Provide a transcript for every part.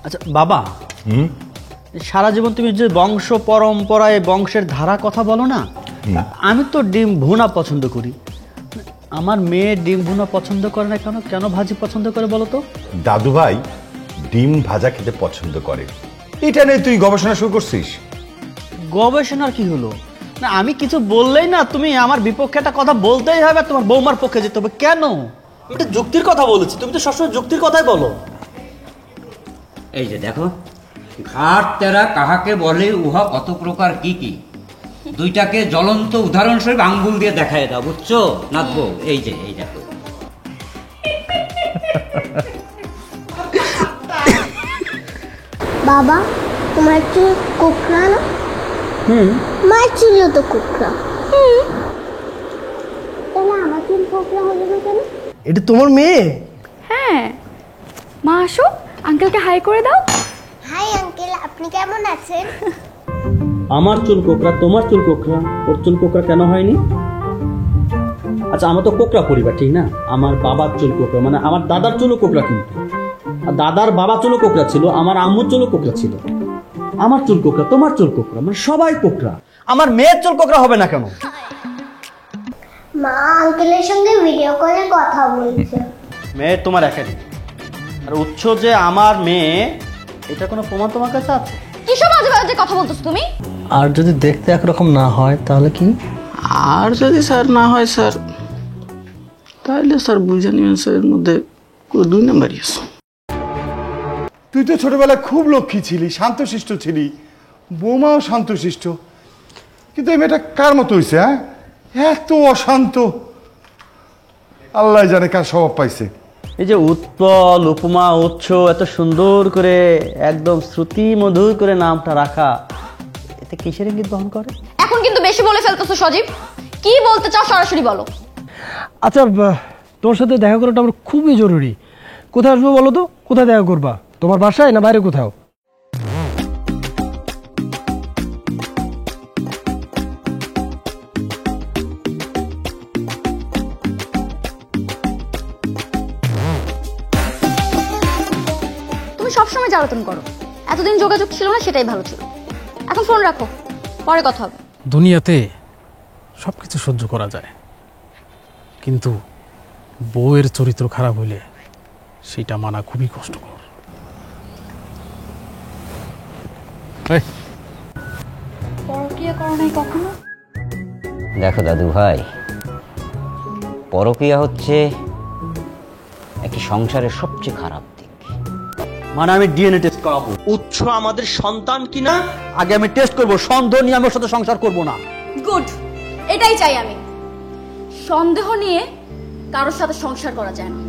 আচ্ছা বাবা, সারা জীবন তুমি যে বংশ পরম্পরায় বংশের ধারা কথা বলো না, আমি তো ডিম ভুনা পছন্দ করি, আমার মেয়ে ডিম ভুনা পছন্দ করে না কেন? কেন ভাজি পছন্দ করে বলো তো? দাদু ভাই ডিম ভাজা খেতে পছন্দ করে, এটা নিয়ে তুই গবেষণা শুরু করছিস? গবেষণার কি হলো? না আমি কিছু বললেই না তুমি আমার বিপক্ষে একটা কথা বলতেই হবে, তোমার বৌমার পক্ষে যেতে হবে কেন? এটা যুক্তির কথা বলেছি, তুমি তো সবসময় যুক্তির কথাই বলো। এই যে দেখো, ঘাট তেরা কাহাকে বলে, উহা কত প্রকার কি কি, দুইটাকে জ্বলন্ত উদাহরণস্বরূপ আঙ্গুল দিয়ে দেখায় দাও, বুঝছো নাথবো? এই যে এই দেখো। বাবা তোমার চুল কোকড়া না? মার চুলও তো কোকড়া। তাহলে আমার চুল কোকড়া হলো না কেন? এটা তোমার মেয়ে? হ্যাঁ। মা আসো, আঙ্কেলকে হাই করে দাও। হাই আঙ্কেল, আপনি কেমন আছেন? আমার চুল কোকড়া, তোমার চুল কোকড়া, ওর চুল কোকড়া কেন হয়নি? আচ্ছা আমার তো কোকড়া পরিবার, ঠিক না? আমার বাবার চুল কোকড়া, মানে আমার দাদার চুলও কোকড়া, কিন্তু দাদার বাবা চুলও কোকড়া ছিল, আমার আম্মুর চুলও কোকড়া ছিল। আমার চুল কোকড়া, তোমার চুল কোকড়া, মানে সবাই কোকড়া। আমার মেয়ের চুল কোকড়া হবে না কেন? মা আঙ্কেলের সঙ্গে ভিডিও কলে কথা বলছে। মেয়ে তোমার একাডেমি আর উৎস যে আমার মেয়ে, এটা কোনো প্রমাণ তোমার কাছে আছে? কিসব বাজে বাজে কথা বলতেছো তুমি? আর যদি দেখতে একরকম না হয় তাহলে কি? আর যদি স্যার না হয় স্যার, তাহলে স্যার বুঝে নিবেন স্যার, এর মধ্যে 2 নাম্বারই আছে। তুই তো ছোটবেলায় খুব লক্ষ্মী ছিলি, শান্তশিষ্ট ছিলি, বৌমাও শান্তশিষ্ট, কিন্তু এই মেয়েটা কার মতো হয়েছে? হ্যাঁ, এত অশান্ত, আল্লাহ জানে কার স্বভাব পাইছে। এই যে উৎপল, উপমা, উৎস, এত সুন্দর করে একদম শ্রুতি মধুর করে নামটা রাখা, এতে কিসের ইঙ্গিত বহন করে? এখন কিন্তু বেশি বলে ফেলতেছো সজীব, কি বলতে চাও সরাসরি বলো। আচ্ছা তোর সাথে দেখা করাটা আমার খুবই জরুরি। কোথায় আসবো বলো তো? কোথায় দেখা করবা? তোমার বাসায় না বাইরে কোথাও? তুমি সবসময় জ্বালাতন করো, এতদিন যোগাযোগ ছিল না, সেটাই ভালো ছিল। এখন ফোন রাখো, পরে কথা হবে। দুনিয়াতে সবকিছু সহ্য করা যায়, কিন্তু বউয়ের চরিত্র খারাপ হইলে সেটা মানা খুবই কষ্টকর। পরকীয়া করো নাই কখনো? দেখো দাদু ভাই, পরকীয়া হচ্ছে একটি সংসারের সবচেয়ে খারাপ দিক। মানে আমি ডিএনএ টেস্ট করাবো, উৎস আমাদের সন্তান কিনা আগে আমি টেস্ট করবো, সন্দেহ নিয়ে আমি ওর সাথে সংসার করবো না। গুড, এটাই চাই আমি। সন্দেহ নিয়ে কারোর সাথে সংসার করা যায় না।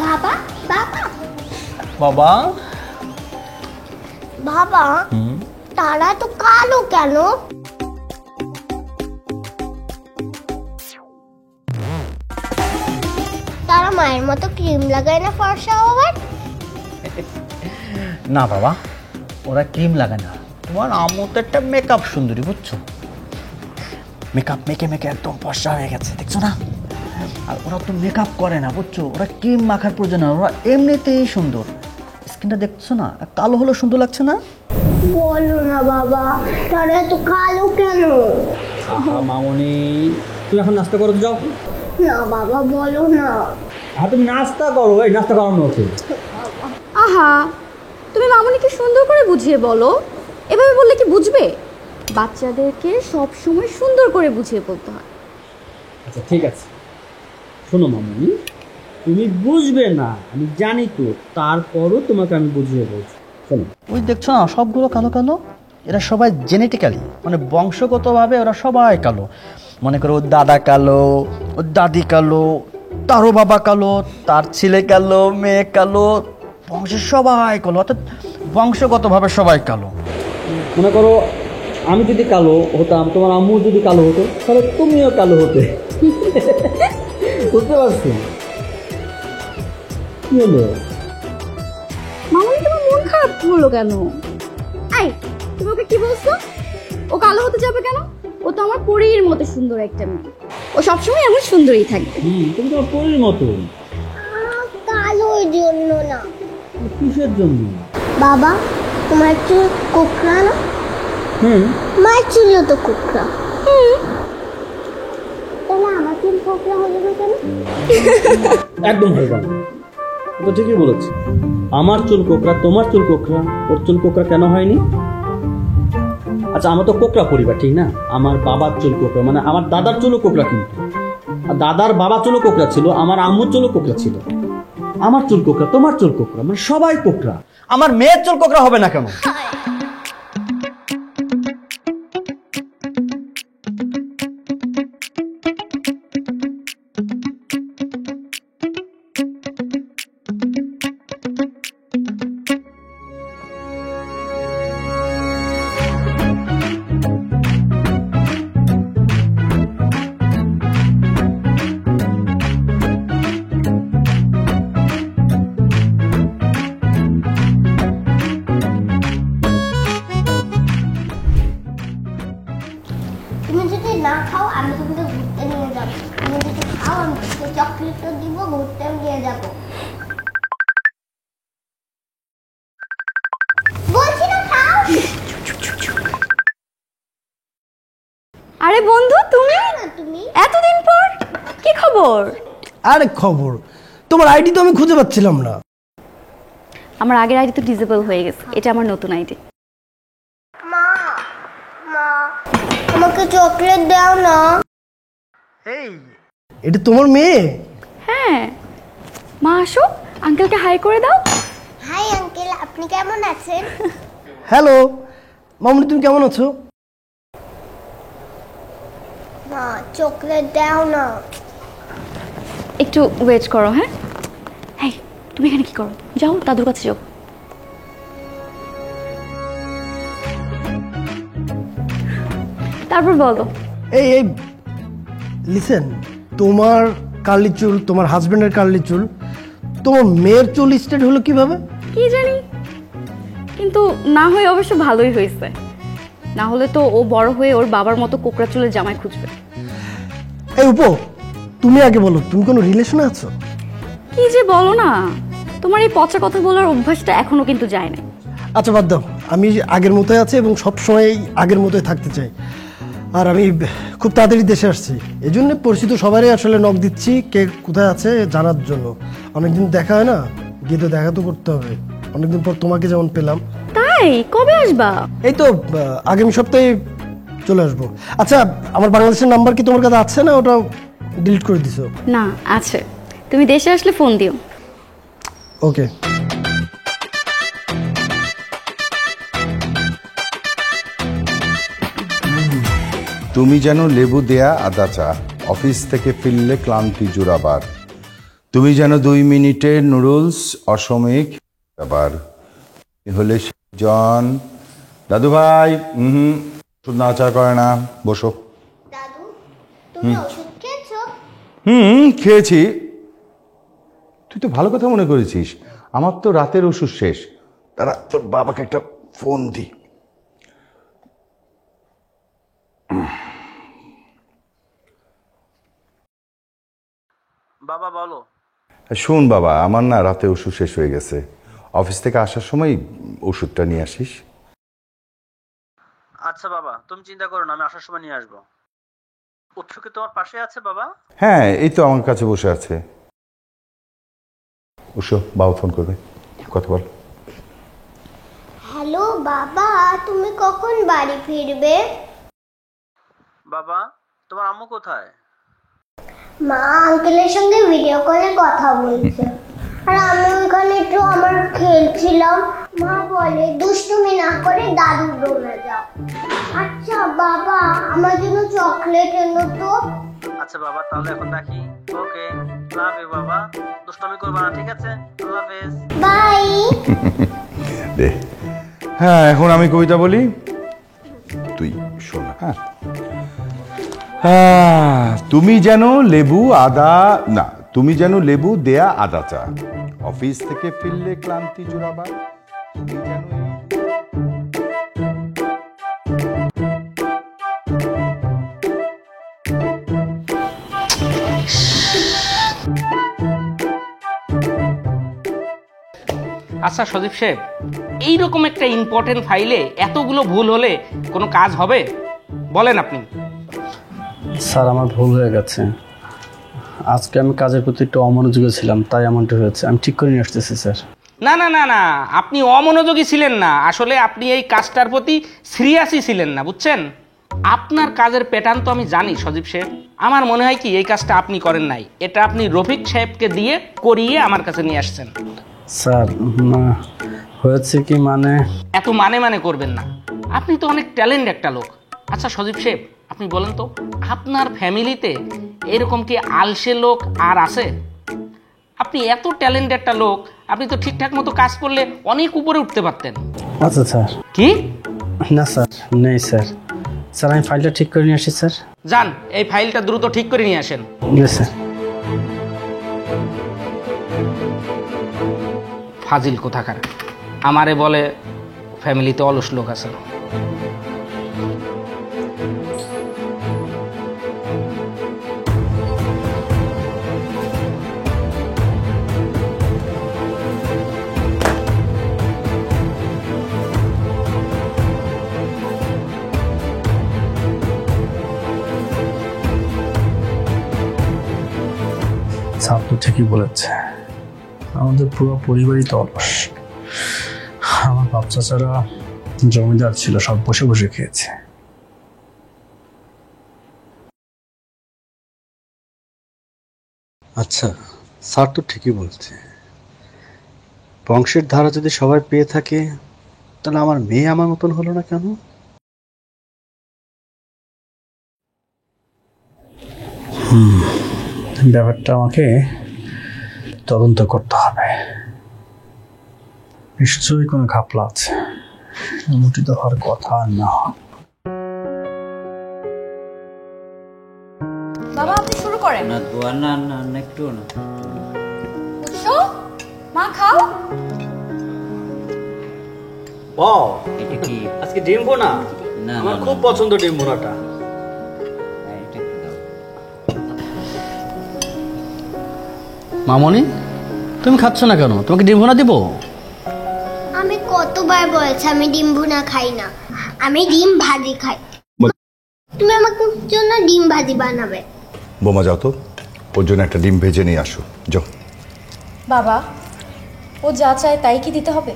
বাবা বাবা বাবা বাবা, তারা তো কালো কেন? তারা মায়ের মতো ক্রিম লাগায় না ফর্সা হওয়ার? না বাবা, ওরা ক্রিম লাগায় না, তোমার আম্মু তো একটা মেকআপ সুন্দরী, বুঝছো? মেকআপ মেখে মেখে একদম ফর্সা হয়ে গেছে, দেখছো না? আর ওরা তো মেকআপ করে না, বুঝছো? ওরা ক্রিম মাখার প্রয়োজন না, ওরা এমনিতেই সুন্দর। স্কিনটা দেখছো না, কালো হলো সুন্দর লাগছে না? বলো না বাবা, তারা এত কালো কেন? মামনি, তুমি এখন নাস্তা করতে যাও। না বাবা, বলো না। হ্যাঁ তুমি নাস্তা করো, এই নাস্তা করানো হচ্ছে। আহা, তুমি মামুনিকে সুন্দর করে বুঝিয়ে বলো, এভাবে বললে কি বুঝবে? বাচ্চাদেরকে সব সময় সুন্দর করে বুঝিয়ে বলতে হয়। আচ্ছা ঠিক আছে, শোনো মামনি, তুমি বুঝবে না আমি জানি তো, তারপরও তোমাকে আমি বুঝিয়ে বলছি। শোনো, ওই দেখছো না সবগুলো কালো কালো, এরা সবাই জেনেটিক্যালি, মানে বংশগতভাবে ওরা সবাই কালো। মনে করো ওর দাদা কালো, ওর দাদি কালো, তারও বাবা কালো, তার ছেলে কালো, মেয়ে কালো, বংশের সবাই কালো, অর্থাৎ বংশগতভাবে সবাই কালো। মনে করো আমি যদি কালো হতাম, তোমার আম্মু যদি কালো হতো, তাহলে তুমিও কালো হতে। বুঝতে পারছো? কি হলো? মামুনি তোমার মন খারাপ হলো কেন? এই, তুমি ওকে কি বলছো? ও কালো হতে যাবে কেন? ও তো আমার পরীর মতো সুন্দর একটা মেয়ে। ও সবসময় এমন সুন্দরই থাকবে। তুমি তো পরীর মতো। কালোর জন্য না। কিসের জন্য? বাবা, তোমার চুল কোকড়া না? মার চুল তো কোকড়া। তাহলে আমার চুল কোকড়া হলো না কেন? একদম ভালো না, তো ঠিকই বলেছি। আমার চুল কোকড়া, তোমার চুল কোকড়া, ওর চুল কোকড়া কেন হয়নি? আচ্ছা, আমরা তো কোকড়া পরিবার, ঠিক না? আমার বাবার চুল কোকড়া, মানে আমার দাদার চুলও কোকড়া, কিন্তু দাদার বাবা চুলও কোকড়া ছিল, আমার আম্মুর চুলও কোকড়া ছিল। আমার চুল কোকড়া, তোমার চুল কোকড়া, মানে সবাই কোকড়া। আমার মেয়ের চুল কোকড়া হবে না কেন? তুমি যদি না খাও আমি তোমাকে ঘুরতে নিয়ে যাবো। তুমি যদি খাও আমি তোমাকে চকলেটও দিব, ঘুরতে নিয়ে যাবো। বলছি না খাও। আরে বন্ধু, তুমি তুমি এতদিন পর, কি খবর? আরে খবর, তোমার আইডি তো আমি খুঁজে পাচ্ছিলাম না। আমার আগের আইডি তো ডিসেবল হয়ে গেছে, এটা আমার নতুন আইডি। মা, মা আমাকে চকলেট দাও না। এই, এটা তোমার মেয়ে? হ্যাঁ, মা আসো, আঙ্কেলকে হাই করে দাও। হাই আঙ্কেল, আপনি কেমন আছেন? হ্যালো মামুনি, তুমি কেমন আছো? মা চকলেট দাও না। একটু ওয়েট করো। হ্যাঁ, এই তুমি এখানে কি করো? যাও দাদুর কাছে যাও। তারপর বলো। এই এই লিসেন, তোমার কার্লি চুল, তোমার হাজবেন্ডের কার্লি চুল, তোমার মেয়ের চুল স্ট্রেট হলো কিভাবে? কি জানি, কিন্তু না হয়ে অবশ্য ভালোই হয়েছে। না হলে তো ও বড় হয়ে ওর বাবার মতো কোকড়া চুলের জামাই খুঁজবে। এই উপো, তুমি আগে বলো, তুমি কোনো রিলেশনে আছো? কি যে বলো না, তোমার এই পচা কথা বলার অভ্যাসটা এখনো কিন্তু যায় না। আচ্ছা বাদ দাও, আমি আগের মতোই আছি এবং সবসময় আগের মতোই থাকতে চাই। আর আমি খুব তাড়াতাড়ি দেশে আসছি, এই জন্য পরিচিত সবারই আসলে নক দিচ্ছি কে কোথায় আছে জানার জন্য। অনেকদিন দেখা হয় না, গিয়ে তো দেখা তো করতে হবে। অনেকদিন পর তোমাকে যেমন পেলাম। তাই কবে আসবা? এই তো আগামী সপ্তাহে চলে আসবো। আচ্ছা, আমার বাংলাদেশের নাম্বার কি তোমার কাছে আছে না ওটা ডিলিট করে দিছো? না, আছে। তুমি দেশে আসলে ফোন দিও। ওকে। তুমি যেন লেবু দেয়া আদা চা, অফিস থেকে ফিরলে ক্লান্তি জোড়াবার। তুমি যেন 2 মিনিটের নুডলস, অসমীক আবার হলে জন। দাদু ভাই ওষুধ নাচা করে না, বসো। দাদু, তুমি ওষুধ খেয়েছো? খেয়েছি। তুই তো ভালো কথা মনে করেছিস, আমার তো রাতের ওষুধ শেষ। তারা তোর বাবাকে একটা ফোন দি। বাবা বলো। শোন বাবা, আমার না রাতে ওষুধ শেষ হয়ে গেছে। অফিস থেকে আসার সময় ওষুধটা নিয়ে আসিস। আচ্ছা বাবা, তুমি চিন্তা করো না, আমি আসার সময় নিয়ে আসবো। উৎস কি তোমার পাশে আছে বাবা? হ্যাঁ, এই তো আমার কাছে বসে আছে। উৎস, বাবা ফোন করবে, কথা বল। হ্যালো বাবা, তুমি কখন বাড়ি ফিরবে? বাবা, তোমার আম্মু কোথায়? মা আঙ্কেলের সঙ্গে ভিডিও কলে কথা বলছে, আর আমি ওখানে একটু আমার খেলছিলাম। মা বলে দুষ্টুমি না করে দাদুর রুমে যাও। আচ্ছা বাবা, আমার জন্য চকলেট এনো তো। আচ্ছা বাবা, তাহলে এখন রাখি। ওকে, লাভ ইউ বাবা, দুষ্টুমি করবা না, ঠিক আছে? আল্লাহ হাফেজ। বাই। দে। হ্যাঁ, এখন আমি কবিতা বলি, তুই শোন। হ্যাঁ, তুমি যেন লেবু আদা না, তুমি যেন লেবু দেয়া আদা চা, অফিস থেকে ফিরলে ক্লান্তি জোড়াবার। আচ্ছা সজীব সাহেব, এইরকম একটা ইম্পর্টেন্ট ফাইলে এতগুলো ভুল হলে কোনো কাজ হবে? বলেন আপনি। স্যার আমার ভুল হয়ে গেছে, আজকে আমি কাজের প্রতি একটু অমনোযোগী ছিলাম, তাই এমনটা হয়েছে। আমি ঠিক করে নিয়ে আসতেছি স্যার। না না না না, আপনি অমনোযোগী ছিলেন না, আসলে আপনি এই কাজটার প্রতি সিরিয়াসই ছিলেন না, বুঝছেন? আপনার কাজের প্যাটার্ন তো আমি জানি সজীব সাহেব। আমার মনে হয় কি এই কাজটা আপনি করেন নাই, এটা আপনি রফিক সাহেবকে দিয়ে করিয়ে আমার কাছে নিয়ে আসছেন। স্যার না, হয়েছে কি মানে এত মানে করবেন না, আপনি তো অনেক ট্যালেন্ট একটা লোক। আচ্ছা সজীব সাহেব, আপনি বলেন তো আপনার ফ্যামিলিতে এরকম কি আলসে লোক আর আছে? আপনি এত ট্যালেন্ট একটা লোক, আপনি তো ঠিকঠাক মতো কাজ করলে অনেক উপরে উঠতে পারতেন। আচ্ছা স্যার। কি? না স্যার, নেই স্যার। স্যার আমি ফাইলটা ঠিক করে নিয়ে আসি স্যার। যান, এই ফাইলটা দ্রুত ঠিক করে নিয়ে আসেন। স্যার। ফাজিল কোথাকার, আমারে বলে ফ্যামিলিতে অলস লোক আছে। স্যার তো ঠিকই বলেছে, আমাদের পুরো পরিবারই তো অলস। আমার বাপ চাচারা জমিদার ছিল, সব বসে বসে খেয়েছে। আচ্ছা, স্যার তো ঠিকই বলছে, বংশের ধারা যদি সবাই পেয়ে থাকে, তাহলে আমার মেয়ে আমার মতন হলো না কেন? ব্যাপারটা আমাকে তদন্ত করতে হবে, নিশ্চয়ই কোনো ঘাপলা আছে, এমনটি তো হওয়ার কথা না। বাবা আপনি শুরু করেন। না দোয়া, না না না, একটু না। বুঝছো? মা খাও। বাহ, এটা কি? আজকে ডিম ভুনা? না, আমার না, খুব না। পছন্দ ডিম ভুনাটা। হ্যাঁ, এটা একটু দাও। মামনি, তুমি খাচ্ছ না কেন? তোমাকে ডিম ভুনা দিব? আমি কতবার বলেছি আমি ডিম ভুনা খাই না, আমি ডিম ভাজি খাই। তুমি আমাকে জন্য ডিম ভাজি বানাবে। বোমা যাও তো, ওর জন্য একটা ডিম ভেজে নিয়ে আসো, যাও। বাবা, ও যা চায় তাই কি দিতে হবে?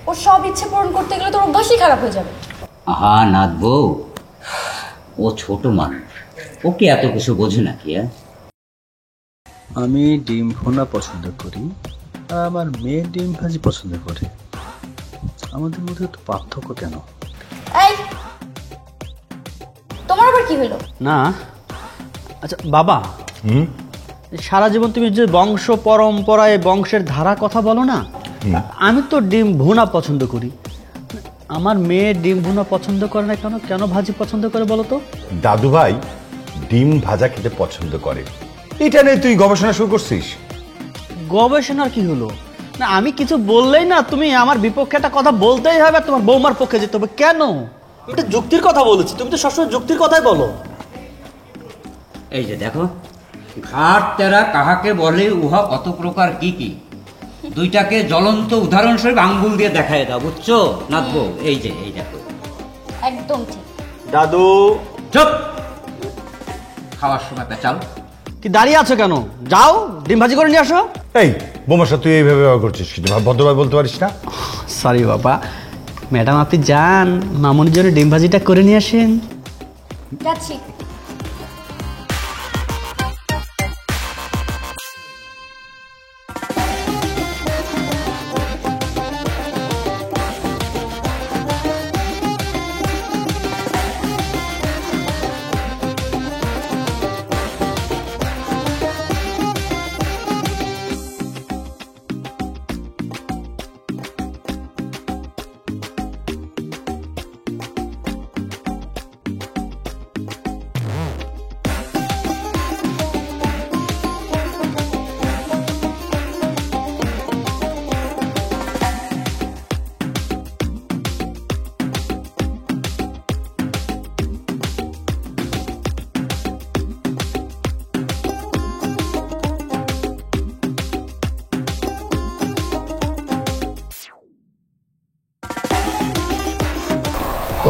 ওর সব ইচ্ছে পূরণ করতে গেলে তোর অভ্যাসই খারাপ হয়ে যাবে। আহা নাথ বউ, ও ছোট মানুষ, ওকে এত কিছু বোঝে নাকি? আমি ডিম ভুনা পছন্দ করি, আর আমার মেয়ে ডিম ভাজি পছন্দ করে। আমাদের মধ্যে তো পার্থক্য কেন? এই, তোমার আবার কি হলো? না আচ্ছা বাবা, সারা জীবন তুমি যে বংশ পরম্পরায় বংশের ধারা কথা বলো না, আমি তো ডিম ভুনা পছন্দ করি, আমার মেয়ে ডিম ভুনা পছন্দ করে না কেন? কেন ভাজি পছন্দ করে বলো তো? দাদু ভাই ডিম ভাজা খেতে পছন্দ করে, এটা নিয়ে তুই গবেষণা শুরু করছিস? গবেষণার কি হলো? না আমি কিছু বললেই না তুমি আমার বিপক্ষে একটা কথা বলতেই হবে, তোমার বৌমার পক্ষে যেতে হবে কেন? এটা যুক্তির কথা বলেছি, তুমি তো সবসময় যুক্তির কথাই বলো। এই যে দেখো, ঘাট তেরা কাহাকে বলে উহা কত প্রকার কি কি, দুইটাকে জ্বলন্ত উদাহরণস্বরূপ আঙ্গুল দিয়ে দেখায় দাও, বুঝছো নাথ বউ? এই যে এই দেখো। একদম ঠিক। দাদু চুপ, খাওয়ার সময় পেঁচাল। কি দাঁড়িয়ে আছো কেন? যাও ডিম ভাজি করে নিয়ে আসো। এই বোমার সাথে তুই এইভাবে ব্যবহার করছিস, কিন্তু ভদ্রভাবে বলতে পারিস না? সরি বাবা। ম্যাডাম আপনি যান, মামুনির জন্য ডিম ভাজিটা করে নিয়ে আসেন। যাচ্ছি।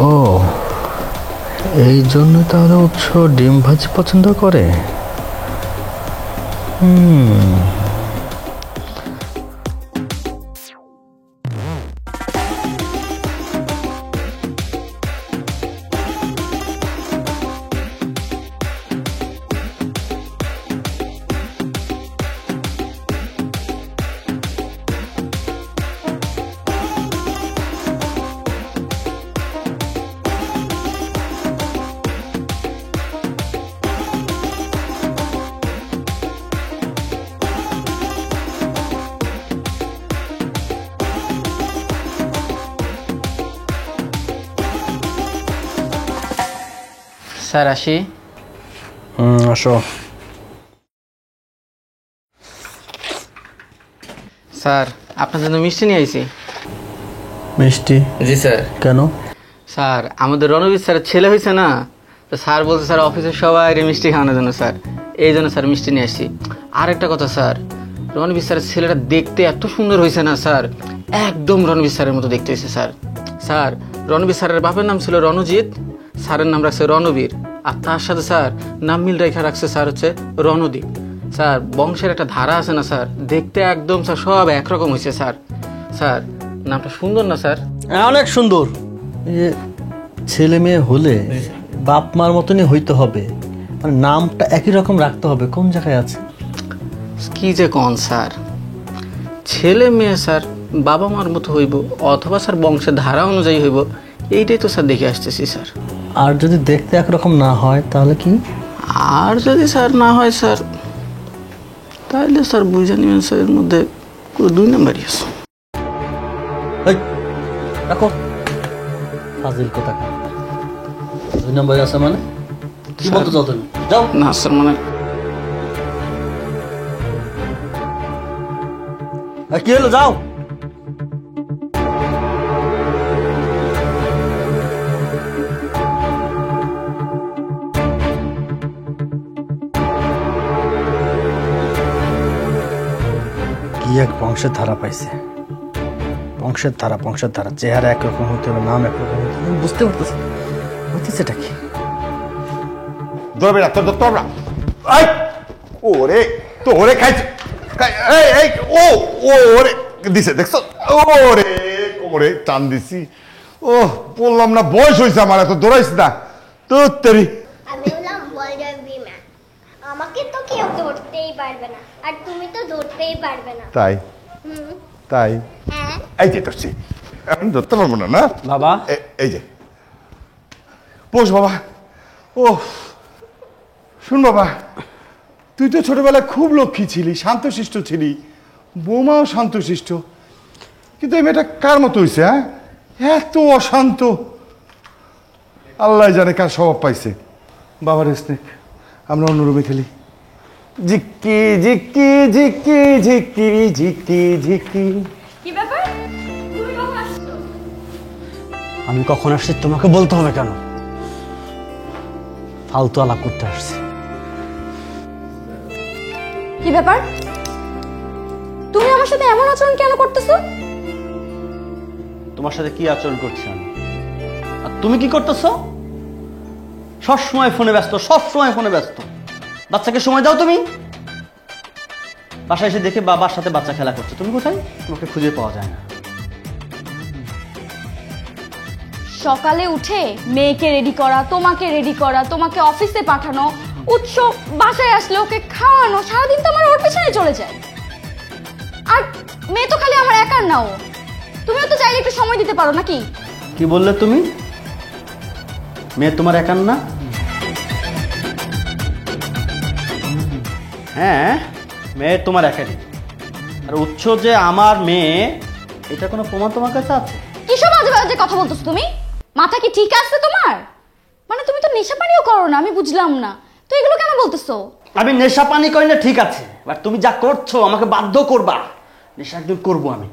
ও এই জন্য তাহলে উৎস ডিম ভাজি পছন্দ করে। স্যার আসি। আসো। স্যার আপনার জন্য মিষ্টি নিয়ে আইছি। মিষ্টি? জি স্যার। কেন? স্যার আমাদের রণবীর স্যারের ছেলে হয়েছে না, তো স্যার বলছে স্যার অফিসের সবাই মিষ্টি খাওয়ানোর জন্য স্যার, এই জন্য স্যার মিষ্টি নিয়ে আসছি। আর একটা কথা স্যার, রণবীর স্যারের ছেলেটা দেখতে এত সুন্দর হয়েছে না স্যার, একদম রণবীর স্যারের মতো দেখতে হয়েছে স্যার। স্যার রণবীর স্যারের বাপের নাম ছিল রণজিৎ, স্যারের নাম রাখছে রণবীর, আর তার সাথে স্যার নাম মিল রেখা রাখছে স্যার হচ্ছে রণদীপ। স্যার বংশের একটা ধারা আছে না স্যার, দেখতে একদম স্যার সব একরকম হয়েছে স্যার। স্যার নামটা সুন্দর না স্যার? অনেক সুন্দর। ছেলে মেয়ে হলে বাপ মার মতনই হইতে হবে, মানে নামটা একই রকম রাখতে হবে। কোন জায়গায় আছে? কি যে কন স্যার, ছেলে মেয়ে স্যার বাবা মার মতো হইব অথবা স্যার বংশের ধারা অনুযায়ী হইব, এইটাই তো স্যার দেখে আসতেছি স্যার। আর যদি দেখতে একরকম না হয় তাহলে কি? আর যদি স্যার না হয় স্যার, তাহলে স্যার বুঝে নেবেন স্যার এর মধ্যে পুরো 2 নাম্বারই আছে। রাখো ফাজিল কথা। 2 নম্বরে আছে মানে কি বলতে চাও তুমি? যাও। না স্যার মানে কি হলো? যাও। কি এক বংশের ধারা পাইছে, বংশের ধারা বংশের ধারা, চেহারা একরকম হতে হবে, নাম একরকম হতে হবে, বুঝতে পারতেছি হইতেছেটা কি। ধরবে না তোর তোরা ওরে তো ওরে খাইছে এই ও ওরে দিছে দেখছো ওরে কোমরে টান দিছি। ও বললাম না বয়স হয়েছে আমার, এত দৌড়াইস না তো তেরি। আমি বললাম বল যাবি না, আমাকে তো কেউ ধরতেই পারবে না, আর তুমি তো ধরতেই পারবে না। তাই তাই হ্যাঁ এই যে ধরছি, এখন ধরতে পারবো না। না বাবা এই যে বস বাবা। ও শুন বাবা, তুই তো ছোটবেলায় খুব লক্ষ্মী ছিলি, শান্তশিষ্ট ছিলি, বৌমাও শান্তশিষ্ট, কিন্তু এই মেয়েটা কার মতো হয়েছে? হ্যাঁ এত অশান্ত, আল্লাহ জানে কার স্বভাব পাইছে। বাবার স্নেক, আমরা অন্য রুমে খেলি। ঝিক্কি ঝিক্কি ঝিক্কি ঝিক্কি ঝিক্কি ঝিক্কি। কি ব্যাপার, তুমি কখন আসছো? আমি কখন আসছি তোমাকে বলতে হবে কেন? ফালতু আলাপ করতে আসছি। কি ব্যাপার, তুমি আমার সাথে এমন আচরণ কেন করতেছো? তোমার সাথে কি আচরণ করছি আমি? আর তুমি কি করতেছো? সবসময় ফোনে ব্যস্ত, সবসময় ফোনে ব্যস্ত। বাচ্চাকে সময় দাও তুমি? বাসায় এসে দেখে বাবার সাথে বাচ্চা খেলা করছে, তুমি কোথায়? তোমাকে খুঁজে পাওয়া যায় না। সকালে উঠে মেয়েকে রেডি করা, তোমাকে রেডি করা, তোমাকে অফিসে পাঠানো, উৎসব বাসায় আসলে ওকে খাওয়ানো, সারাদিন তো আমার ওর পেছনে চলে যায়। আর মেয়ে তো খালি আমার একার নাও, তুমিও তো চাইলে একটু সময় দিতে পারো নাকি? কি বললে তুমি? মেয়ে তোমার একার না? হ্যাঁ, মেয়ে তোমার একারই। আর উৎস যে আমার মেয়ে, এটা কোনো প্রমাণ তোমার কাছে আছে? কিসব বাজে বাজে কথা বলতেছো তুমি? মাথা কি ঠিক আছে তোমার? মানে তুমি তো নেশা পানিও করো না, আমি বুঝলাম না তো এগুলো কেন বলতেছো? আমি নেশা পানি করি না ঠিক আছে, বাট তুমি যা করছো আমাকে বাধ্য করবা। নেশা একদিন করবো আমি।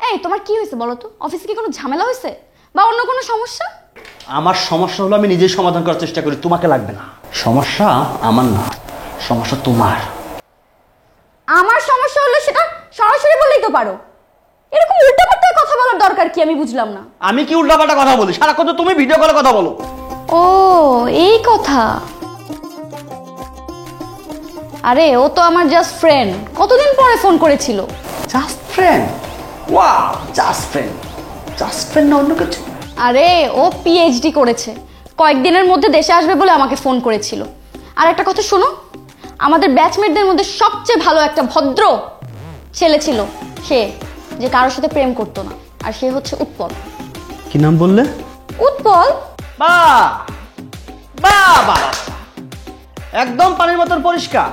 এই তোমার কি হয়েছে বলো তো? অফিসে কি কোনো ঝামেলা হয়েছে বা অন্য কোনো সমস্যা? আমার সমস্যা হলো আমি নিজেই সমাধান করার চেষ্টা করি, তোমাকে লাগবে না। সমস্যা আমার না, সমস্যা তোমার। আমার সমস্যা হলো সেটা সরাসরি বললেই তো পারো, এরকম উল্টাপাল্টা কথা বলার দরকার কি? কি আমি বুঝলাম না। আমি কি উল্টাপাল্টা কথা বলি? সারাক্ষণ তো তুমি ভিডিও কলে কথা বলো। ও এই কথা। আরে ও তো আমার জাস্ট ফ্রেন্ড, কতদিন পরে ফোন করেছিল। Just friend? Wow, just friend. Just friend না অন্য কিছু? আরে ও পিএইচডি করেছে, কয়েকদিনের মধ্যে দেশে আসবে বলে আমাকে ফোন করেছিল। আর একটা কথা শোনো, আমাদের ব্যাচমেটদের মধ্যে সবচেয়ে ভালো একটা ভদ্র ছেলে ছিল, সে যে কারোর সাথে প্রেম করতো না, আর সে হচ্ছে উৎপল। কি নাম বললে? উৎপল। বাহ বাহ বাহ, একদম পানির মতন পরিষ্কার,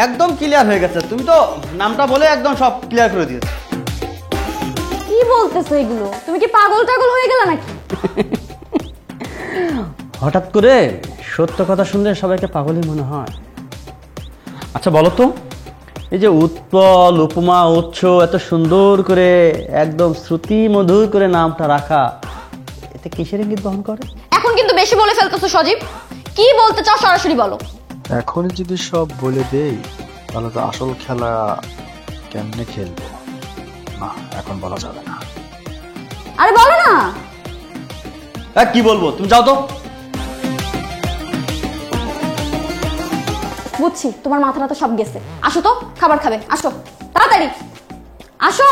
একদম ক্লিয়ার হয়ে গেছে। তুমি তো নামটা বলে একদম সব ক্লিয়ার করে দিয়েছো। কি বলতেছো এগুলো? তুমি কি পাগল টাগল হয়ে গেলে নাকি? হঠাৎ করে সত্য কথা শুনলে সবাইকে পাগলই মনে হয়। আচ্ছা বলো তো, এই যে উৎপল, উপমা, উৎস এত সুন্দর করে একদম শ্রুতি মধুর করে নামটা রাখা, এতে কিসের ইঙ্গিত বহন করে? এখন কিন্তু বেশি বলে ফেলতেছো সজীব, কি বলতে চাও সরাসরি বলো। এখনই যদি সব বলে দেই তাহলে তো আসল খেলা কেমনে খেলবো, না এখন বলা যাবে না। আরে বলো না। কি বলবো, তুমি যাও তো। বুঝছি তোমার মাথাটা তো সব গেছে। আসো তো, খাবার খাবে, আসো তাড়াতাড়ি আসো।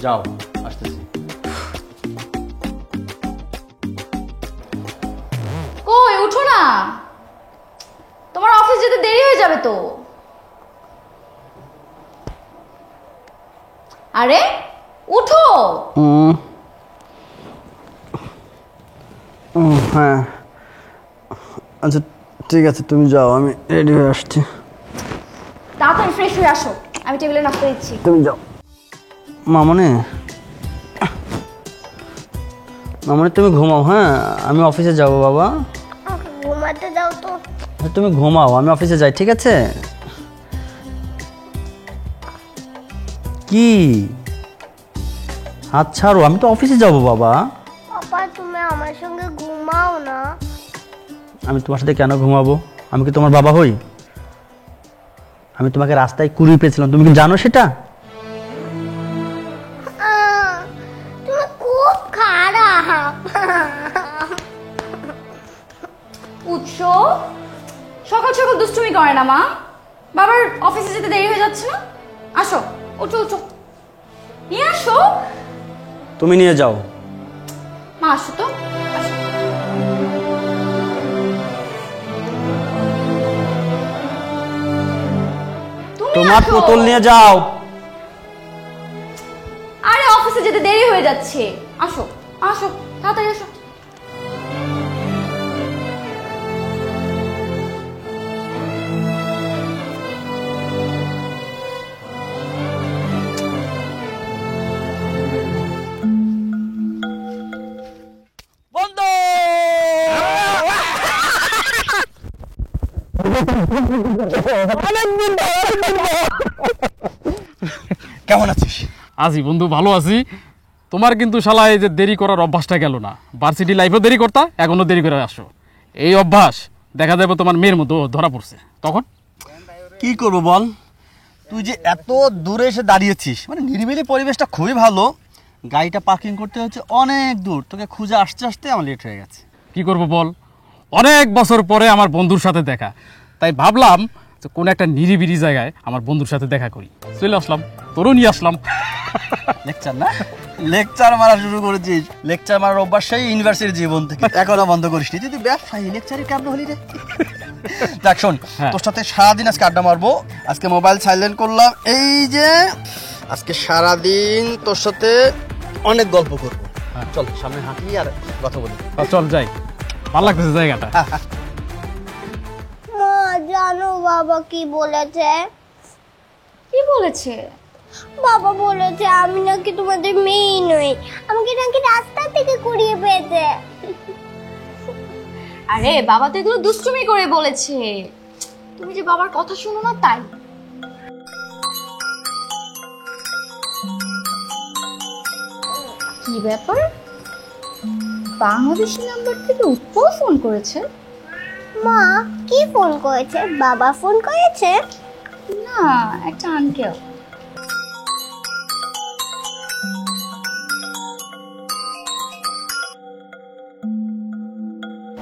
যাও, আসতেছি। কই উঠো না, তোমার অফিস যেতে দেরি হয়ে যাবে তো। আরে উঠো। হ্যাঁ আচ্ছা ঠিক আছে, তুমি যাও, আমি রেডি হয়ে আসছি। তাড়াতাড়ি ফ্রেশ হয়ে আসো, আমি টেবিলে নাস্তা দিচ্ছি। তুমি যাও। মামনি, মামনি তুমি ঘুমাও, হ্যাঁ আমি অফিসে যাবো। বাবা ঘুমাতে যাও তো। তুমি ঘুমাও, আমি অফিসে যাই, ঠিক আছে? কি হাত ছাড়ো, আমি তো অফিসে যাবো বাবা। পাপা তুমি আমার সঙ্গে ঘুমাও না। আমি তোমার সাথে কেন ঘুমাবো? আমি কি তোমার বাবা হই? আমি তোমাকে রাস্তায় কুড়িয়ে পেয়েছিলাম, তুমি কি জানো সেটা? তুমি খুব খারাপ। উৎস সকাল সকাল দুষ্টুমি করে না মা, বাবার অফিসে যেতে দেরি হয়ে যাচ্ছে না। আসো উঠো উঠো, নিয়ে আসো। তুমি নিয়ে যাও। মা আসো তো, আসো। তোমার পুতুল নিয়ে যাও। আরে অফিসে যেতে দেরি হয়ে যাচ্ছে, আসো আসো তাড়াতাড়ি আসো। কেমন আছিস? আছি বন্ধু, ভালো আছি। তোমার কিন্তু শালা এই যে দেরি করার অভ্যাসটা গেল না। ভার্সিটি লাইফেও দেরি করতা, এখনো দেরি করে আসো। এই অভ্যাস দেখা যাবে তোমার মেয়ের মতো ধরা পড়ছে। তখন কি করব বল, তুই যে এত দূরে এসে দাঁড়িয়েছিস, মানে নিরিবিলি পরিবেশটা খুবই ভালো, গাড়িটা পার্কিং করতে হচ্ছে অনেক দূর, তোকে খুঁজে আসতে আসতে আমার লেট হয়ে গেছে। কি করব বল, অনেক বছর পরে আমার বন্ধুর সাথে দেখা, তাই ভাবলাম যে কোন একটা নিরিবিলি জায়গায় আমার বন্ধুর সাথে দেখা করি। চলে আসলাম, তোরও নিয়ে আসলাম। লেকচার না, লেকচার মারা শুরু করেছিস। লেকচার মারার অভ্যাস সেই ইউনিভার্সিটির জীবন থেকে এখনো বন্ধ করিসনি। তুই ব্যবসায়ী, লেকচারে কেমন হলি রে? দেখ শোন, তোর সাথে সারাদিন আজকে আড্ডা মারবো। আজকে মোবাইল সাইলেন্ট করলাম, এই যে আজকে সারাদিন তোর সাথে অনেক গল্প করবো। চল সামনে হাঁটি আর কথা বলি। চল যাই, ভালো লাগতেছে জায়গাটা। মা জানো বাবা কি বলেছে? কি বলেছে? বাবা বলেছে আমি নাকি তোমাদের মেয়ে নই, আমাকে নাকি রাস্তা থেকে কুড়িয়ে পেয়েছে। আরে বাবা তো এগুলো দুষ্টুমি করে বলেছে, তুমি যে বাবার কথা শোনো না তাই। কি ব্যাপার, বাংলাদেশি নাম্বার থেকে উৎপল ফোন করেছে? মা কি ফোন করেছে? বাবা ফোন করেছে? না, একটা আঙ্কেল।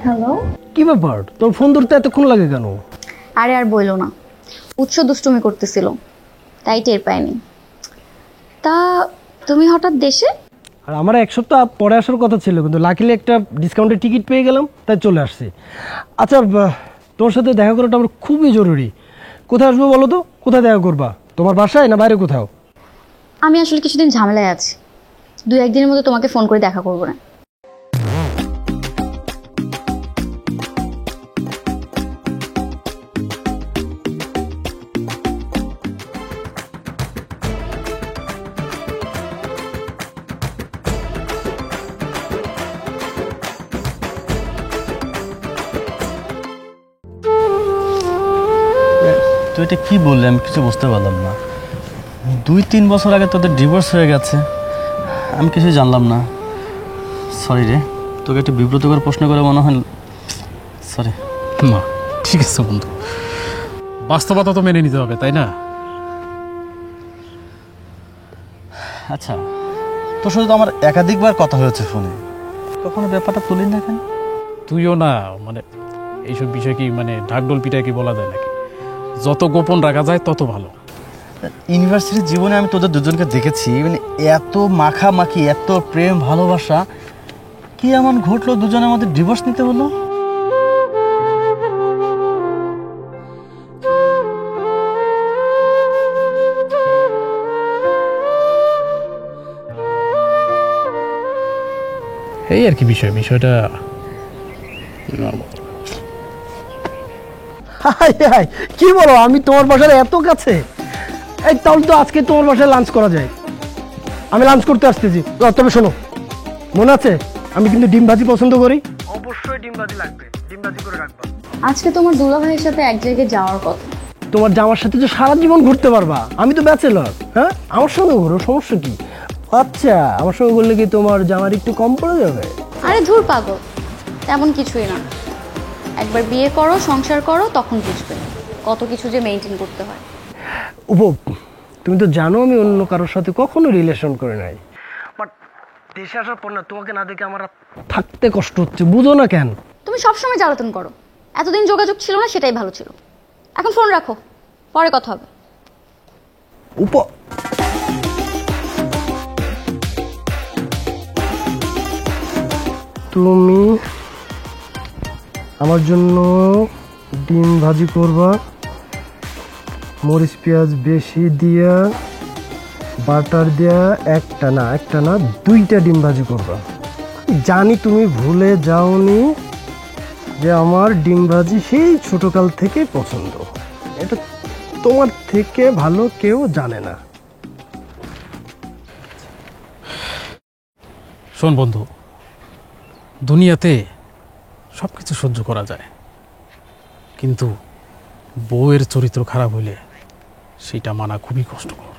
হ্যালো। কি ব্যাপার, তোর ফোন ধরতে এতক্ষণ লাগে কেন? আরে আর বইলো না, উৎস দুষ্টুমি করতেছিল, তাই টের পাইনি। তা তুমি হঠাৎ দেশে? আর আমার এক সপ্তাহ পরে আসার কথা ছিল, কিন্তু লাকিলি একটা ডিসকাউন্টের টিকিট পেয়ে গেলাম, তাই চলে আসছি। আচ্ছা, তোর সাথে দেখা করাটা আমার খুবই জরুরি। কোথায় আসবো বলো তো? কোথায় দেখা করবা? তোমার বাসায় না বাইরে কোথাও? আমি আসলে কিছুদিন ঝামেলায় আছি, 2-1 দিনের মধ্যে তোমাকে ফোন করে দেখা করবো না। তুই এটা কি বললি? আমি কিছু বুঝতে পারলাম না। 2-3 বছর আগে তোদের ডিভোর্স হয়ে গেছে, আমি কিছুই জানলাম না। সরি রে, তোকে একটু বিব্রতকর প্রশ্ন করে মনে হয়। সরি। না ঠিক আছে বন্ধু, বাস্তবতা তো মেনে নিতে হবে, তাই না? আচ্ছা, তোর সাথে তো আমার একাধিকবার কথা হয়েছে ফোনে, কখনো ব্যাপারটা তুলি না কেন? তুইও না, মানে এইসব বিষয় কি মানে ঢাকঢোল পিটায় কি বলা যায় নাকি? যত গোপন রাখা যায় তত ভালো। ইউনিভার্সিটির জীবনে আমি তোদের দুজনকে দেখেছি, মানে এত মাখামাখি, এত প্রেম ভালোবাসা, কি এমন ঘটলো দুজনের মধ্যে ডিভোর্স নিতে হলো? এই আর কি বিষয়টা কি বলো, আমি তোমার বাসার এত কাছে? এই তাহলে তো আজকে তোমার বাসায় লাঞ্চ করা যায়। আমি লাঞ্চ করতে আসতেছি। তবে শোনো, মনে আছে আমি কিন্তু ডিম ভাজি পছন্দ করি। অবশ্যই ডিম ভাজি লাগবে, ডিম ভাজি করে রাখবা। আজকে তোমার দুলাভাইয়ের সাথে এক জায়গায় যাওয়ার কথা। তোমার জামার সাথে তো সারা জীবন ঘুরতে পারবা, আমি তো ব্যাচেলর। হ্যাঁ, আমার সঙ্গে ঘুরো, সমস্যা কি? আচ্ছা, আমার সঙ্গে ঘুরলে কি তোমার জামার একটু কম পড়ে যাবে? আরে ধুর পাগল, তেমন কিছুই না। একবার বিয়ে করো, সংসার করো, তখন বুঝবে কত কিছু যে মেইনটেইন করতে হয়। তুমি তো জানো আমি অন্য কারোর সাথে কখনো রিলেশন করে নাই, বাট দেশে আসার পর না তোমাকে না দেখে আমার থাকতে কষ্ট হচ্ছে, বুঝো না কেন? তুমি সবসময় জ্বালাতন করো, এতদিন যোগাযোগ ছিল না, সেটাই ভালো ছিল। এখন ফোন রাখো, পরে কথা হবে। তুমি আমার জন্য ডিম ভাজি করবা, মরিচ পেঁয়াজ বেশি দিয়া, বাটার দিয়া, একটা না 2টা ডিম ভাজি করবা। জানি তুমি ভুলে যাওনি যে আমার ডিম ভাজি সেই ছোটকাল থেকে পছন্দ, এটা তোমার থেকে ভালো কেউ জানে না। শোন বন্ধু, দুনিয়াতে সব কিছু সহ্য করা যায়, কিন্তু বউয়ের চরিত্র খারাপ হইলে সেটা মানা খুবই কষ্টকর।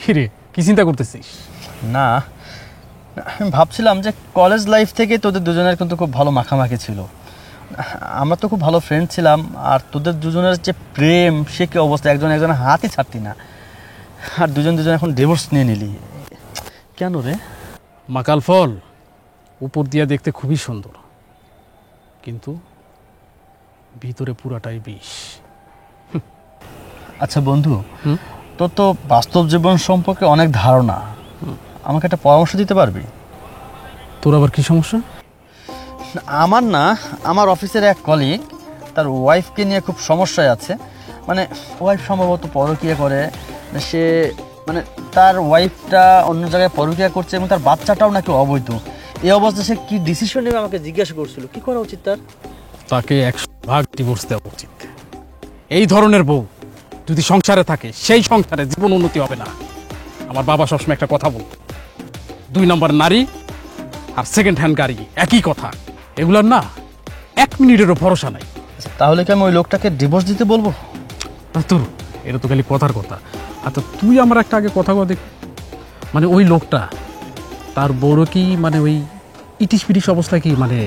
কিরে, কি চিন্তা করতেছিস? না, আমি ভাবছিলাম যে কলেজ লাইফ থেকে তোদের দুজনের কিন্তু খুব ভালো মাখামাখি ছিল, আমরা তো খুব ভালো ফ্রেন্ড ছিলাম। আর তোদের দুজনের যে প্রেম, সে কি অবস্থা, একজনের হাতই ছাড়তি না, আর দুজন এখন ডিভোর্স নিয়ে নিলি কেন রে? মাকাল ফল উপর দিয়া দেখতে খুবই সুন্দর, কিন্তু ভিতরে পুরাটাই বিষ। আচ্ছা বন্ধু, তোর তো বাস্তব জীবন সম্পর্কে অনেক ধারণা, আমাকে একটা পরামর্শ দিতে পারবি? তোর আবার কি সমস্যা? আমার না, আমার অফিসের এক কলিগ, তার ওয়াইফকে নিয়ে খুব সমস্যায় আছে। মানে ওয়াইফ সম্ভবত পরকীয়া করে, সে মানে তার ওয়াইফটা অন্য জায়গায় পরকীয়া করছে এবং তার বাচ্চাটাও নাকি অবৈধ। এই অবস্থায় সে কি ডিসিশন নেবে আমাকে জিজ্ঞাসা করছিল, কি করা উচিত তার? তাকে 100% ডিভোর্স দেওয়া উচিত। এই ধরনের বউ যদি সংসারে থাকে, সেই সংসারে জীবন উন্নতি হবে না। আমার বাবা সবসময় একটা কথা বলতো, 2 নম্বর নারী আর সেকেন্ড হ্যান্ড গাড়ি একই কথা, এগুলার না 1 মিনিটেরও ভরসা নাই। তাহলে কি আমি ওই লোকটাকে ডিভোর্স দিতে বলবো? তোর এটা তো খালি কথার কথা। আচ্ছা তুই আমার একটা আগে কথা দেখ, মানে ওই লোকটা তার বড় কি মানে ওই ইটিস পিটিস অবস্থায় কি মানে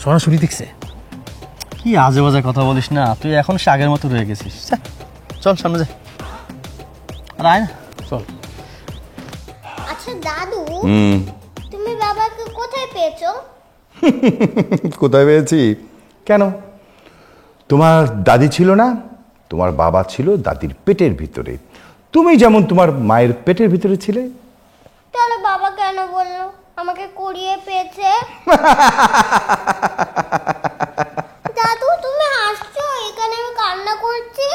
সরাসরি দেখছে? কি আজে বাজে কথা বলিস না, তুই এখন সে আগের মতো রয়ে গেছিস। চল সামনে যা, আর আয় না, চল। আচ্ছা দাদু, পেয়েছো? কোথায় পেয়েছি? কেন? তোমার দাদি ছিল না, তোমার বাবা ছিল দাদির পেটের ভিতরে, তুমি যেমন তোমার মায়ের পেটের ভিতরে ছিলে। তাহলে বাবা কেন বললো আমাকে কুড়িয়ে পেয়েছে? দাদু তুমি হাসছো, এখানে আমি কান্না করছি।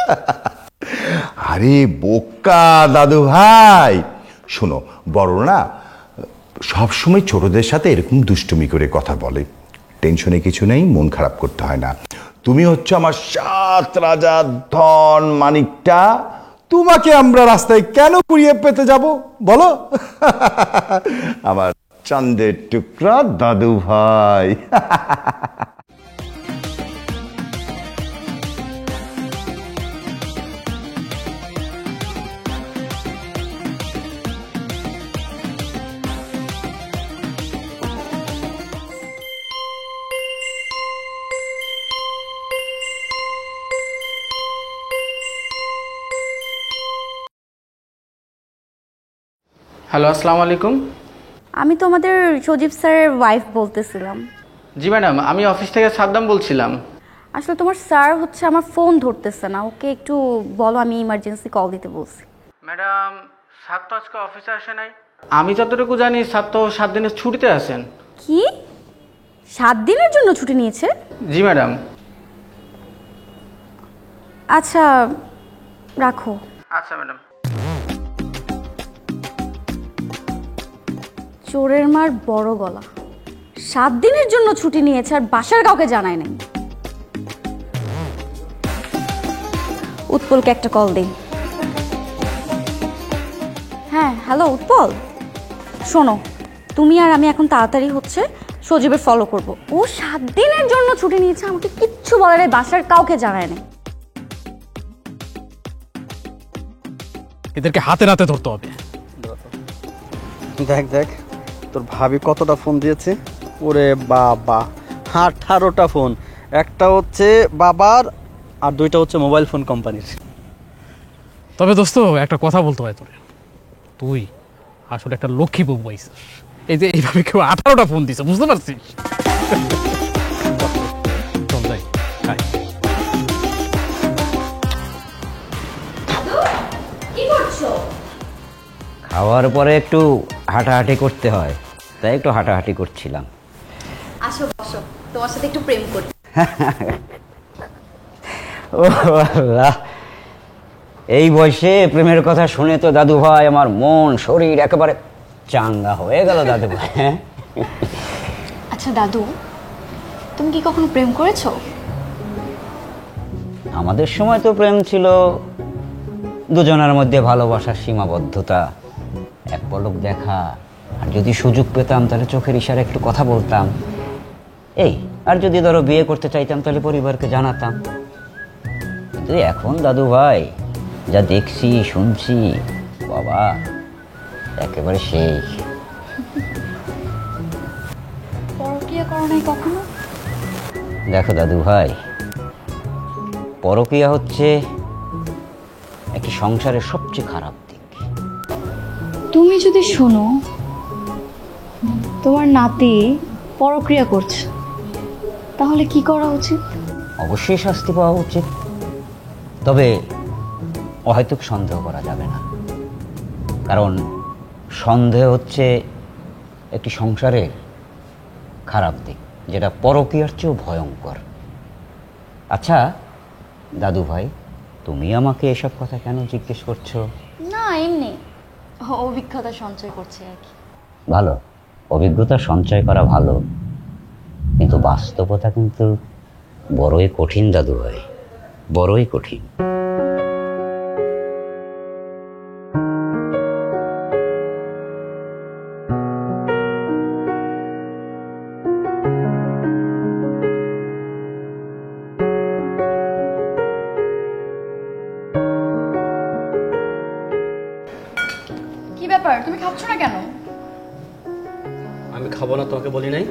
আরে বোকা দাদু ভাই, শোনো, বড় না সবসময় ছোটদের সাথে এরকম দুষ্টুমি করে কথা বলে। টেনশনে কিছু নেই, মন খারাপ করতে হয় না। তুমি হচ্ছে আমার 7 রাজার ধন মানিকটা, তোমাকে আমরা রাস্তায় কেন কুড়িয়ে পেতে যাব বলো? আমার চাঁদের টুকরা দাদু ভাই। হ্যালো, আসসালামু আলাইকুম। আমি তোমাদের সজীব স্যারের ওয়াইফ বলতেছিলাম। জি ম্যাডাম, আমি অফিস থেকে সাদ্দাম বলছিলাম। আসলে তোমার স্যার হচ্ছে আমার ফোন ধরতেছে না, ওকে একটু বলো, আমি ইমার্জেন্সি কল দিতে বলছি। ম্যাডাম, স্যার তো আজকে অফিসে আসে নাই। আমি যতটুকু জানি স্যার তো 7 দিনের ছুটিতে আছেন। কি 7 দিনের জন্য ছুটি নিয়েছে? জি ম্যাডাম। আচ্ছা রাখো। আচ্ছা ম্যাডাম। চোরের মার বড় গলা, 7 দিনের জন্য ছুটি নিয়েছে আর বাসার কাউকে জানায় নাই। উৎপলকে একটা কল দেই। হ্যাঁ হ্যালো উৎপল, শোনো, তুমি আর আমি এখন তাড়াতাড়ি হচ্ছে সজীবের ফলো করব। ও 7 দিনের জন্য ছুটি নিয়েছে, আমাকে কিচ্ছু বলে নাই, বাসার কাউকে জানায় নাই। এদেরকে হাতে নাতে ধরতে হবে। দেখ দেখ তোর ভাবি কতটা ফোন দিয়েছে। ওরে বাবা, 18টা ফোন। একটা হচ্ছে বাবার আর 2টা হচ্ছে মোবাইল ফোন কোম্পানির। তবে দোস্ত একটা কথা বলতে হয় তোরে, তুই আসলে একটা লক্ষ্মী বউ পাইছিস। এই যে এইভাবে কেউ 18টা ফোন দিছে, বুঝতে পারছিস? চল যাই, খাই। কি করছো? খাওয়ার পরে একটু হাঁটাহাঁটি করতে হয়, তাই একটু হাঁটাহাঁটি করছিলাম। আসো বসো, তোমার সাথে একটু প্রেম করি। ও আল্লাহ, এই বয়সে প্রেমের কথা শুনে তো দাদু ভাই আমার মন শরীর একেবারে চাঙ্গা হয়ে গেল দাদু ভাই। আচ্ছা দাদু, তুমি কি কখনো প্রেম করেছো? আমাদের সময় তো প্রেম ছিল দুজনের মধ্যে ভালোবাসার সীমাবদ্ধতা, এক পলক দেখা, আর যদি সুযোগ পেতাম তাহলে চোখের ইশারায় একটু কথা বলতাম, এই। আর যদি ধরো বিয়ে করতে চাইতাম তাহলে পরিবারকে জানাতাম। কিন্তু এখন দাদু ভাই যা দেখছি শুনছি, বাবা একেবারে সেই। পরক্রিয়া করো নাই কখনো? দেখো দাদু ভাই, পরক্রিয়া হচ্ছে একটি সংসারের সবচেয়ে খারাপ দিক। তুমি যদি শোনো তোমার নাতি পরক্রিয়া করছে, তাহলে কি করা উচিত? অবশ্যই শাস্তি পাওয়া উচিত, তবে অহেতুক সন্দেহ করা যাবে না, কারণ সন্দেহ হচ্ছে একটি সংসারের খারাপ দিক, যেটা পরকীয়ার চেয়েও ভয়ঙ্কর। আচ্ছা দাদু ভাই, তুমি আমাকে এসব কথা কেন জিজ্ঞেস করছো? না এমনি অভিজ্ঞতা সঞ্চয় করছে আর কি। ভালো, অভিজ্ঞতা সঞ্চয় করা ভালো, কিন্তু বাস্তবতা কিন্তু বড়ই কঠিন দাদু ভাই, বড়ই কঠিন। কি ব্যাপার, তুমি খাচ্ছ না কেন? আমি খাবো না তোমাকে বলি নাই?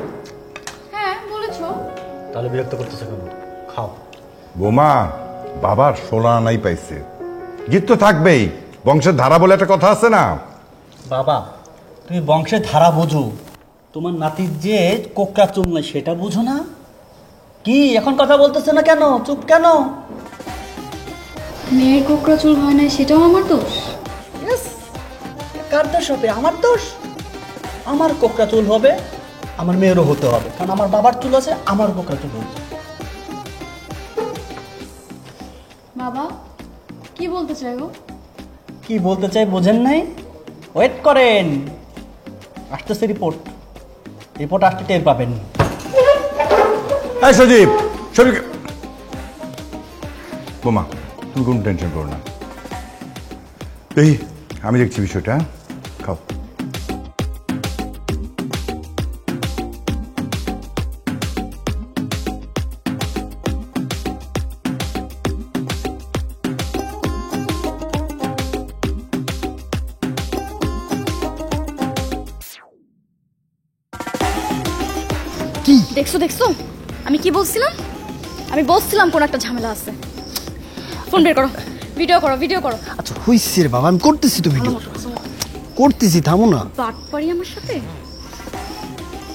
হ্যাঁ বলেছো। তাহলে বিরক্ত করতেছো কেন? খাও। বোমা, বাবার সোনা নাই পাইছে, জিত তো থাকবেই, বংশের ধারা বলে একটা কথা আছে না? বাবা, তুমি বংশের ধারা বোঝো, তোমার নাতির যে কোকড়া চুল নাই সেটা বুঝো না? কি এখন কথা বলতেছে না কেন? চুপ কেন? মেয়ের কোকড়া চুল হয় না সেটাও আমার দোষ? কার দোষ হবে? আমার দোষ? আমার কোকড়া চুল হবে, আমার মেয়েরও হতে হবে, কারণ আমার বাবার চুল আছে, আমার কোকড়া চুল হচ্ছে। বাবা কি বলতে চাই গো? কি বলতে চাই বোঝেন নাই? ওয়েট করেন, আসতেছে রিপোর্ট। রিপোর্ট আসতে টের পাবেন। হ্যাঁ সজীব, সজীব বোমা, তুমি কোনো টেনশন করো না। এই আমি দেখছি বিষয়টা, খাও। দেখছো দেখছো আমি কি বলছিলাম? আমি বলছিলাম কোন একটা ঝামেলা আছে। ফোন বের করো, ভিডিও করো, ভিডিও করো। আচ্ছা হইছে রে বাবা, আমি করতেছি তো ভিডিও করতেছি, থামো না। বাট পারি আমার সাথে,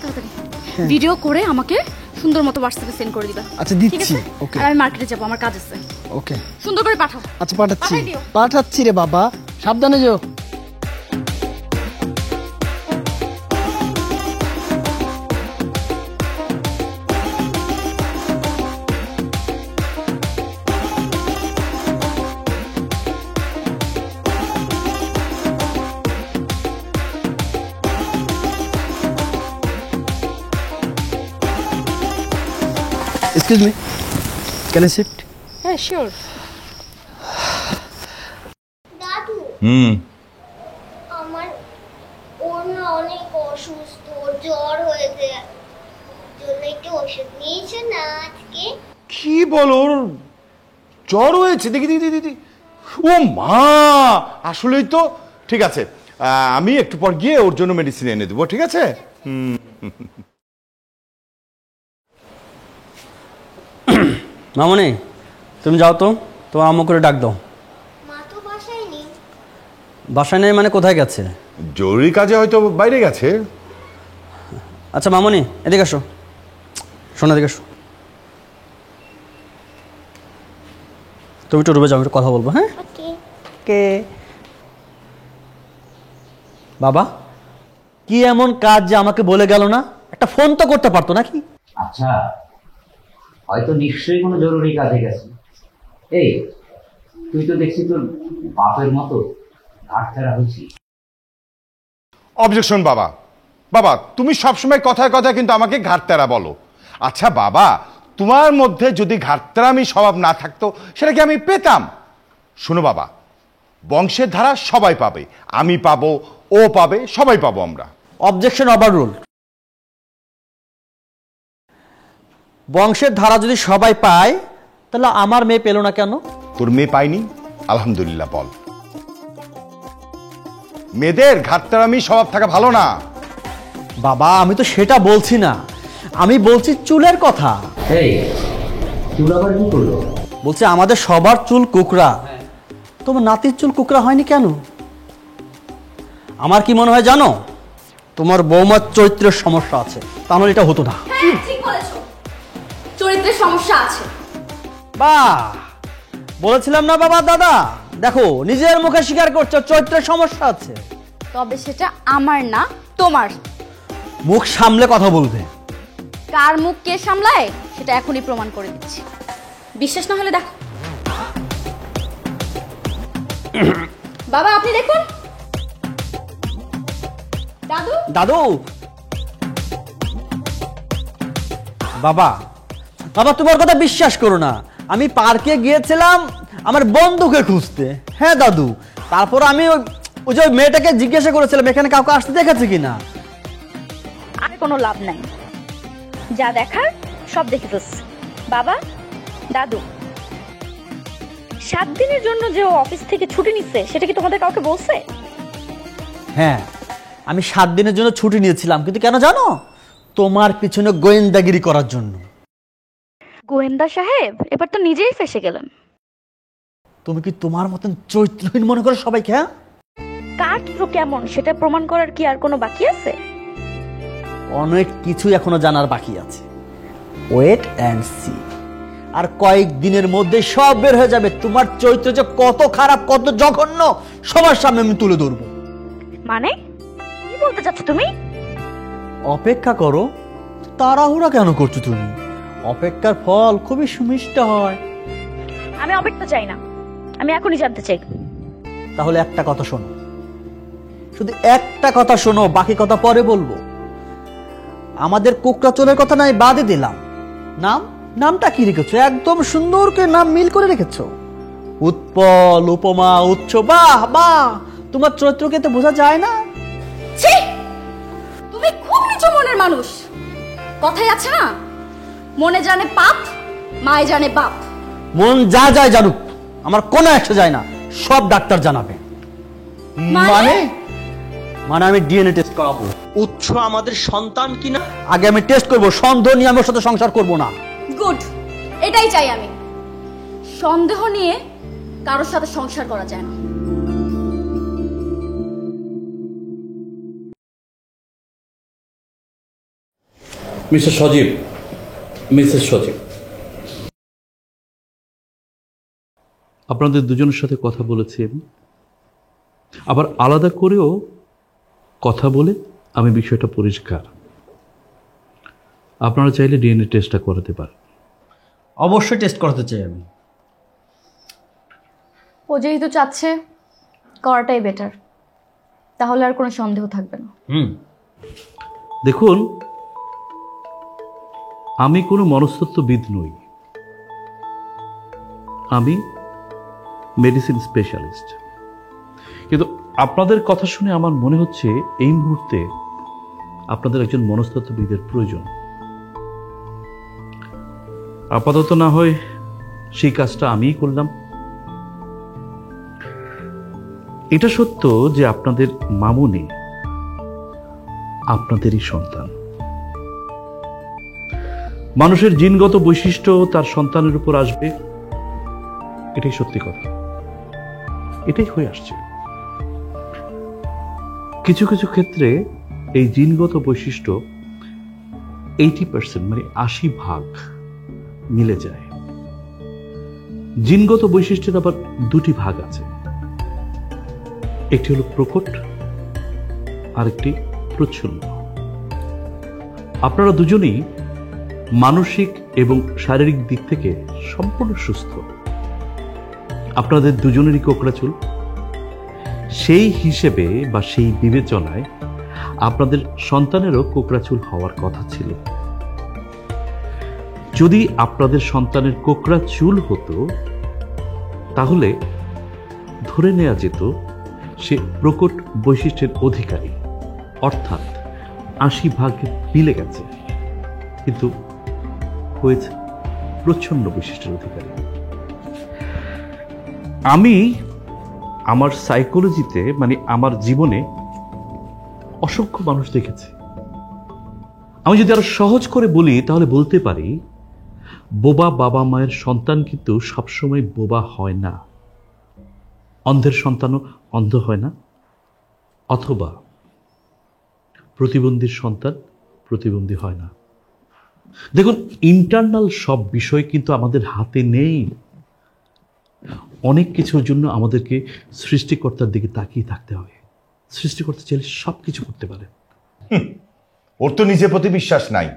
তাড়াতাড়ি ভিডিও করে আমাকে সুন্দর মতো হোয়াটসঅ্যাপে সেন্ড করে দিবা। আচ্ছা দিচ্ছি। ওকে, আর আমি মার্কেটে যাব, আমার কাজ আছে। ওকে সুন্দর করে পাঠাও। আচ্ছা পাঠাচ্ছি, পাঠাই দিও। পাঠাচ্ছি রে বাবা, সাবধানে যেও। Excuse me, can I sit? হ্যাঁ শিওর। দাদু আমার ওর না অনেক অসুস্থ, জ্বর হয়েছে, জন্য একটু ওষুধ নিয়েছে না আজকে? কি বলো, ওর জ্বর হয়েছে? দেখি দেখি দেখি। ও মা, আসলেই তো। ঠিক আছে, আমি একটু পর গিয়ে ওর জন্য মেডিসিন এনে দেবো, ঠিক আছে? মামনি তুমি যাও তো, তোমার আম্মু করে ডাক দাও। মা তো বাসায় নেই। বাসায় নেই মানে কোথায় গেছে? জরুরি কাজে হয়তো বাইরে গেছে। আচ্ছা মামনি এদিকে আসো, শোনো এদিকে আসো। তুমি একটু রুমে যাও, একটু কথা বলবো। হ্যাঁ ওকে। কে বাবা, কি এমন কাজ যে আমাকে বলে গেল না? একটা ফোন তো করতে পারতো নাকি? আচ্ছা, হয়তো নিশ্চয়ই কোনো জরুরি কাজে গেছে। এই তুই তো দেখছি তোর বাপের মতো ঘাটছাড়া হয়েছিস। অবজেকশন বাবা। বাবা তুমি সবসময় কথায় কথায় কিন্তু আমাকে ঘাটতেরা বলো। আচ্ছা বাবা, তোমার মধ্যে যদি ঘাটতেরামি স্বভাব না থাকতো সেটা কি আমি পেতাম? শোনো বাবা, বংশের ধারা সবাই পাবে, আমি পাবো, ও পাবে, সবাই পাবো আমরা। Objection over rule. বংশের ধারা যদি সবাই পায় তাহলে আমার মেয়ে পেল না কেন? তোর মেয়ে পাইনি, আলহামদুলিল্লাহ বল। মেয়েদের ঘাটতেরামি স্বভাব থাকা ভালো না। বাবা আমি তো সেটা বলছি না, আমি বলছি চুলের কথা। এই চুল আবার কি করলো? বলছি আমাদের সবার চুল কুকড়া, তোমার নাতির চুল কুকড়া হয়নি কেন? আমার কি মনে হয় জানো, তোমার বৌমার চরিত্রের সমস্যা আছে, তাহলে এটা হতো না। হ্যাঁ ঠিক বলেছো, চরিত্রের সমস্যা আছে। বাহ, বলেছিলাম না বাবা দাদা, দেখো নিজের মুখে স্বীকার করছো চরিত্রের সমস্যা আছে। তবে সেটা আমার না তোমার। মুখ সামলে কথা বলবে। কার মুখ কে সামলায় সেটা এখনই প্রমাণ করে দিচ্ছি, বিশ্বাস না হলে দেখো। বাবা আপনি দেখুন। দাদু দাদু, বাবা বাবা তোমার কথা বিশ্বাস করো না, আমি পার্কে গিয়েছিলাম আমার বন্ধুকে খুঁজতে। হ্যাঁ দাদু, তারপর আমি ওই যে মেয়েটাকে জিজ্ঞাসা করেছিলাম এখানে কাউকে আসতে দেখেছে কিনা। আর কোনো লাভ নাই, যা দেখার সব দেখে ফেলছি। বাবা দাদু, 7 দিনের জন্য যে ও অফিস থেকে ছুটি নিচ্ছে সেটা কি তোমাদের কাউকে বলছে? হ্যাঁ, আমি 7 দিনের জন্য ছুটি নিয়েছিলাম, কিন্তু কেন জানো? তোমার পিছনে গোয়েন্দাগিরি করার জন্য। গোয়েন্দা সাহেব এবার তো নিজেই ফেসে গেলেন। তুমি কি তোমার মতন চরিত্রহীন মনে করো সবাইকে? হ্যাঁ, কার চরিত্র কেমন সেটা প্রমাণ করার কি আর কোনো বাকি আছে? অনেক কিছু এখনো জানার বাকি আছে। Wait and C. আর কয়েক দিনের মধ্যে সব বের হয়ে যাবে। তোমার চরিত্র যে কত খারাপ, কত জঘন্য, সবার সামনে আমি তুলে ধরবো। মানে কি বলতে চাচ্ছ তুমি? অপেক্ষা করো। তাড়াহুড়া কেন করছো তুমি? অপেক্ষার ফল খুবই সুমিষ্ট হয়। আমি অপেক্ষা চাই না, আমি এখনই জানতে চাই। তাহলে একটা কথা শোনো, শুধু একটা কথা শোনো, বাকি কথা পরে বলবো। আমাদের কোকড়াচলের কথা নাই বাদে দিলাম, নামটা কি রেখেছো? একদম সুন্দর করে নাম মিল করে রেখেছো। উৎপল, উপমা, উচ্চ। বাহ বাহ, তোমার চরিত্রকে তো বোঝা যায় না? ছি, তুমি খুব নিচু মনের মানুষ। কথাই আছে না, মনে জানে পাপ, মায়ে জানে বাপ। মন যা যায় জানুক, আমার কোনো একটা যায় না, সব ডাক্তার জানাবে। মানে আমি ডিএনএ টেস্ট করাবো। উৎস আমাদের সন্তান কিনা আগে আমি টেস্ট করবো, সন্দেহ নিয়ে আমার সাথে সংসার করব না। গুড, এটাই চাই আমি। সন্দেহ নিয়ে কারোর সাথে সংসার করা যায় না। মিস্টার সজীব, মিসেস সজীব, আপনাদের দুজনের সাথে কথা বলেছি, আবার আলাদা করেও কথা বলে আমি বিষয়টা পরিষ্কার। আপনারা চাইলে ডিএনএ টেস্টটা করাতে পারেন। অবশ্যই টেস্ট করাতে চাই আমি। ও যেহেতু চাচ্ছে, করাটাই বেটার, তাহলে আর কোনো সন্দেহ থাকবে না। দেখুন, আমি কোনো মনস্তত্ত্ববিদ নই, আমি মেডিসিন স্পেশালিস্ট। কিন্তু আপনাদের কথা শুনে আমার মনে হচ্ছে এই মুহূর্তে আপনাদের একজন মনস্তত্ত্ববিদের প্রয়োজন। আপাতত না হয় সেই কাজটা আমিই করলাম। এটা সত্য যে আপনাদের মামুনি আপনাদেরই সন্তান। মানুষের জিনগত বৈশিষ্ট্য তার সন্তানের উপর আসবে, এটাই সত্যি কথা, এটাই হয়ে আসছে। কিছু কিছু ক্ষেত্রে এই জিনগত বৈশিষ্ট্য 80% মানে 80% মিলে যায়। জিনগত বৈশিষ্ট্যের আবার দুটি ভাগ আছে, একটি হলো প্রকট, আরেকটি প্রচ্ছন্ন। আপনারা দুজনেই মানসিক এবং শারীরিক দিক থেকে সম্পূর্ণ সুস্থ। আপনাদের দুজনেরই কোকড়াচুল। সেই হিসেবে বা সেই বিবেচনায় আপনাদের সন্তানেরও কোকড়াচুল হওয়ার কথা ছিল। যদি আপনাদের সন্তানের কোকড়াচুল হতো তাহলে ধরে নেওয়া যেত সে প্রকট বৈশিষ্ট্যের অধিকারী, অর্থাৎ 80% মিলে গেছে, কিন্তু হয়েছে প্রচ্ছন্ন বৈশিষ্ট্যের অধিকারী। আমি আমার সাইকোলজিতে মানে আমার জীবনে অসংখ্য মানুষ দেখেছি। আমি যদি আরো সহজ করে বলি তাহলে বলতে পারি, বোবা বাবা মায়ের সন্তান কিন্তু সবসময় বোবা হয় না, অন্ধের সন্তানও অন্ধ হয় না, অথবা প্রতিবন্ধীর সন্তান প্রতিবন্ধী হয় না। দেখুন, ইন্টারনাল সব বিষয় কিন্তু আমাদের হাতে নেই। অনেক কিছুর জন্য আমাদেরকে সৃষ্টিকর্তার দিকে তাকিয়ে থাকতে হবে। সৃষ্টিকর্তা চাইলে সব কিছু করতে পারে। ওর তো নিজের প্রতি বিশ্বাস নাই।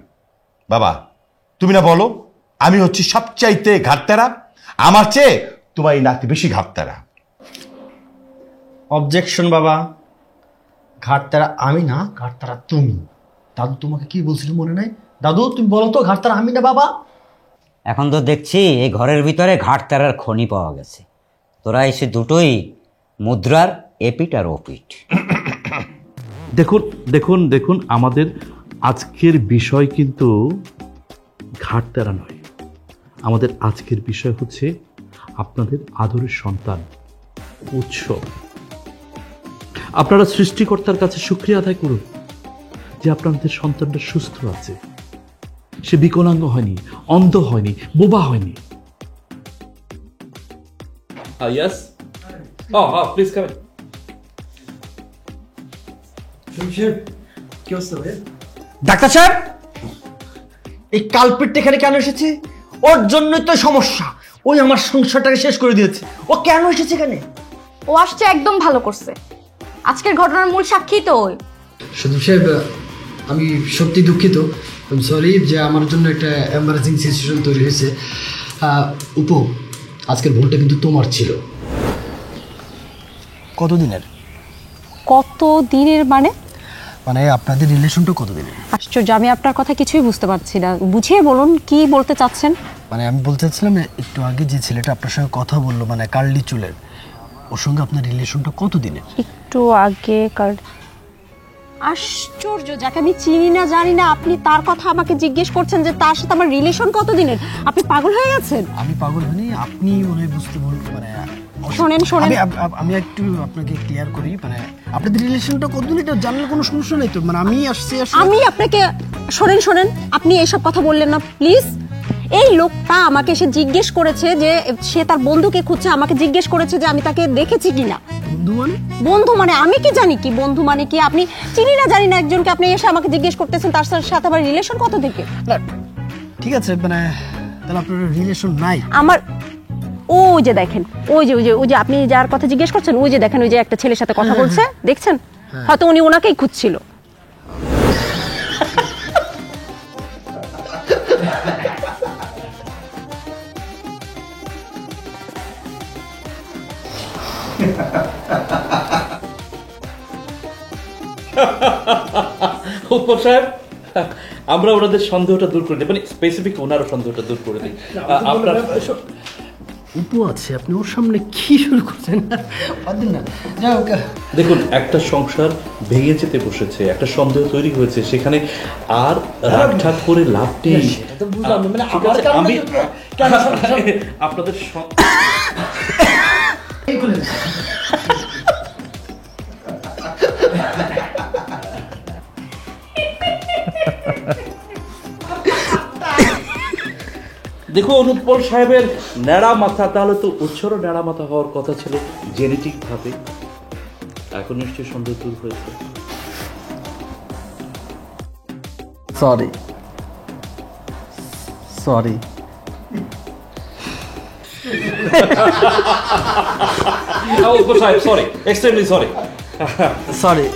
বাবা, তুমি না বলো আমি হচ্ছি সবচাইতে ঘাটতারা, আমার চেয়ে তোমার এই নাতি বেশি ঘাটতারা। অবজেকশন বাবা, ঘাটতারা আমি না, ঘাটতারা তুমি। দাদু তোমাকে কি বলছিল মনে নাই? দাদু তুমি বলো তো, ঘাটতারা আমি না বাবা? এখন তো দেখছি এই ঘরের ভিতরে ঘাটতারার খনি পাওয়া গেছে। তোরা এসে দুটোই মুদ্রার এপিট আর ওপিট। দেখুন দেখুন দেখুন, আমাদের আজকের বিষয় কিন্তু ঘাটতারা নয়। আমাদের আজকের বিষয় হচ্ছে আপনাদের আদরের সন্তান উৎসব। আপনারা সৃষ্টিকর্তার কাছে শুকরিয়া আদায় করুন যে আপনাদের সন্তানটা সুস্থ আছে, সে বিকলাঙ্গ হয়নি, অন্ধ হয়নি, বোবা হয়নি। Yes. Oh, please come in. কি অবস্থা ভাই? ডাক্তার সাহেব, এই কালপিটটা এখানে কেন এসেছে? ওর জন্যই তো সমস্যা। ওই আমার সংসারটাকে শেষ করে দিয়েছে। ও কেন এসেছে এখানে? ও আসছে একদম ভালো করছে। আজকের ঘটনার মূল সাক্ষী তো ওই। সদীপ সাহেব, আমি সত্যি দুঃখিত, সরি যে আমার জন্য একটা এম্বারাসিং সিচুয়েশন তৈরি হয়েছে। উপু, আজকের ভুলটা কিন্তু তোমার ছিল। কতদিনের? কত দিনের মানে? মানে আপনাদের রিলেশনটা কতদিনের? আশ্চর্য, আমি আপনার কথা কিছুই বুঝতে পারছি না, বুঝিয়ে বলুন কি বলতে চাচ্ছেন। মানে আমি বলতে চাচ্ছিলাম একটু আগে যে ছেলেটা আপনার সঙ্গে কথা বললো, মানে কার্লি চুলের, ওর সঙ্গে আপনার রিলেশনটা কতদিনের? একটু আগে আশ্চর্য, যাকে আমি চিনি না জানি না আপনি তার কথা আমাকে জিজ্ঞেস করছেন যে তার সাথে আমার রিলেশন কতদিনের? আপনি পাগল হয়ে গেছেন? আমি পাগল হইনি, আপনি মনে হয় বুঝতে বলুন। মানে শোনেন আমি একটু আপনাকে ক্লিয়ার করি, মানে আপনাদের রিলেশনটা কতদিন এটা জানলে কোনো সমস্যা নেই তো? মানে আমি আমি আপনাকে শোনেন, আপনি এসব কথা বললেন না প্লিজ। এই লোকটা আমাকে এসে জিজ্ঞেস করেছে যে সে তার বন্ধুকে খুঁজছে, আমাকে জিজ্ঞেস করেছে যে আমি তাকে দেখেছি কিনা। বন্ধু মানে আমি কি জানি কি বন্ধু মানে কি? আপনি চিনি না জানি না একজনকে আপনি এসে আমাকে জিজ্ঞেস করতেছেন তার সাথে আমার রিলেশন কত থেকে? ঠিক আছে, মানে তাহলে আপনার রিলেশন নাই? আমার ওই যে দেখেন, ওই যে আপনি যার কথা জিজ্ঞেস করছেন, ওই যে দেখেন, ওই যে একটা ছেলের সাথে কথা বলছে, দেখছেন? হয়তো উনি ওনাকেই খুঁজছিল। উপর সাহেব, আমরা ওনাদের সন্দেহটা দূর করে দিই, মানে স্পেসিফিক ওনারও সন্দেহটা দূর করে দিই। আপনার উপু আছে, আপনি ওর সামনে কি শুরু করছেন? না, দেখুন, একটা সংসার ভেঙে যেতে বসেছে, একটা সন্দেহ তৈরি হয়েছে, সেখানে আর রাগঠাক করে লাভ নেই। আমি আপনাদের দেখুন, উৎপল সাহেবের ন্যাড়া মাথা, তাহলে তো উৎসরও ন্যাড়া মাথা হওয়ার কথা ছিল জেনেটিক ভাবে। এখন নিশ্চয়ই সন্দেহ দূর হয়েছে। সরি উৎপল সাহেব, সরি, এক্সট্রিমলি সরি।